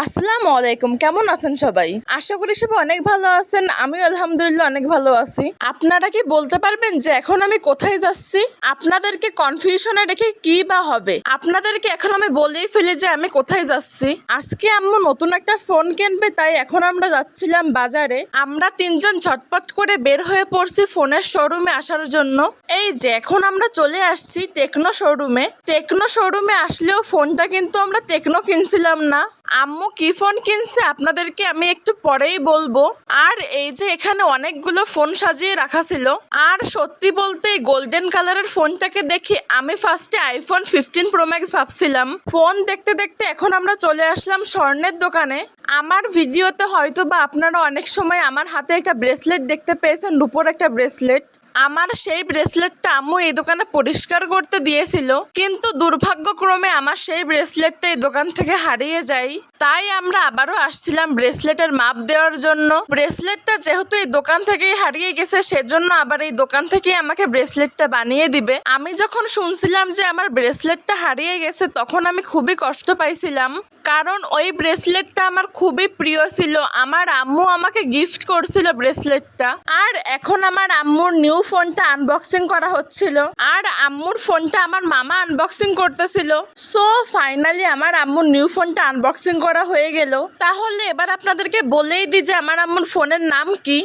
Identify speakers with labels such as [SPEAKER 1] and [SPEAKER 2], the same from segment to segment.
[SPEAKER 1] আসসালামু আলাইকুম, কেমন আছেন সবাই? আশা করি সবাই অনেক ভালো আছেন। আমি আলহামদুলিল্লাহ অনেক ভালো আছি। আপনারা কি বলতে পারবেন যে এখন আমি কোথায় যাচ্ছি? আপনাদেরকে কনফিউশনে রেখে কি বা হবে? আপনাদেরকে এখন আমি বলেই ফেলি যে আমি কোথায় যাচ্ছি। আজকে আম্মু নতুন একটা ফোন কিনবে, তাই এখন আমরা যাচ্ছিলাম বাজারে। আমরা তিনজন ঝটপট করে বের হয়ে পড়ছি ফোনের শোরুমে আসার জন্য। এই যে এখন আমরা চলে আসছি টেকনো শোরুমে। টেকনো শোরুমে আসলেও ফোনটা কিন্তু আমরা টেকনো কিনছিলাম না। আম্মু কি ফোন কিনছে আপনাদেরকে আমি একটু পরেই বলবো। আর এই যে এখানে অনেকগুলো ফোন সাজিয়ে রাখা ছিল। আর সত্যি বলতে গোল্ডেন কালারের ফোনটাকে দেখি আমি ফার্স্টে আইফোন 15 প্রো ম্যাক্স ভাবছিলাম। ফোন দেখতে দেখতে এখন আমরা চলে আসলাম স্বর্ণের দোকানে। আমার ভিডিওতে হয়তো বা আপনারা অনেক সময় আমার হাতে একটা ব্রেসলেট দেখতে পেয়েছেন, রূপোর একটা ব্রেসলেট। আমার সেই ব্রেসলেটটা আম্মু এই দোকানে পরিষ্কার করতে দিয়েছিল, কিন্তু দুর্ভাগ্যক্রমে আমার সেই ব্রেসলেটটা এই দোকান থেকে হারিয়ে যায়। তাই আমরা আবারও আসছিলাম ব্রেসলেটের মাপ দেওয়ার জন্য। ব্রেসলেটটা যেহেতু এই দোকান থেকেই হারিয়ে গেছে, সেজন্য আবার এই দোকান থেকেই আমাকে ব্রেসলেটটা বানিয়ে দিবে। আমি যখন শুনছিলাম যে আমার ব্রেসলেটটা হারিয়ে গেছে, তখন আমি খুবই কষ্ট পাইছিলাম, কারণ ওই ব্রেসলেটটা আমার খুবই প্রিয় ছিল। আমার আম্মু আমাকে গিফট করছিল ব্রেসলেটটা। আর এখন আমার আম্মুর নিউ ফোনটা আনবক্সিং করা হচ্ছিল, আর আম্মুর ফোনটা আমার মামা আনবক্সিং করতেছিল। সো ফাইনালি আমার আম্মুর নিউ ফোনটা আনবক্সিং করা হয়ে গেল। তাহলে এবার আপনাদেরকে বলেই দিই যে আমার আম্মুর ফোনের নাম কি।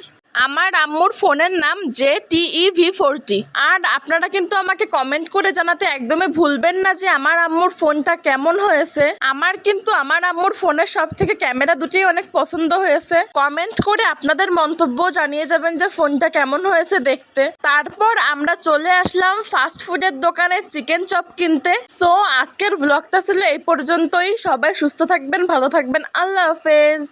[SPEAKER 1] আমার আম্মুর ফোনের নাম JTE-V40। আর আপনারা কিন্তু আমাকে কমেন্ট করে জানাতে একদমই ভুলবেন না যে আমার আম্মুর ফোনটা কেমন হয়েছে। আমার কিন্তু আমার আম্মুর ফোনের সব থেকে ক্যামেরা দুটোই অনেক পছন্দ হয়েছে। কমেন্ট করে আপনাদের মন্তব্য জানিয়ে যাবেন যে ফোনটা কেমন হয়েছে দেখতে। তারপর আমরা চলে আসলাম ফাস্ট ফুডের দোকানে চিকেন চপ কিনতে। সো আজকের ব্লগটা ছিল এই পর্যন্তই। সবাই সুস্থ থাকবেন, ভালো থাকবেন। আল্লাহ হাফেজ।